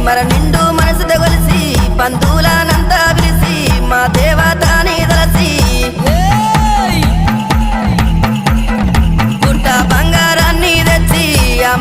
మన నిండు మనసుతో కొలిసి బంధువులనంతా పిలిచి మా దేవతని తలసి గుట్ట బంగారాన్ని తెచ్చి ఆ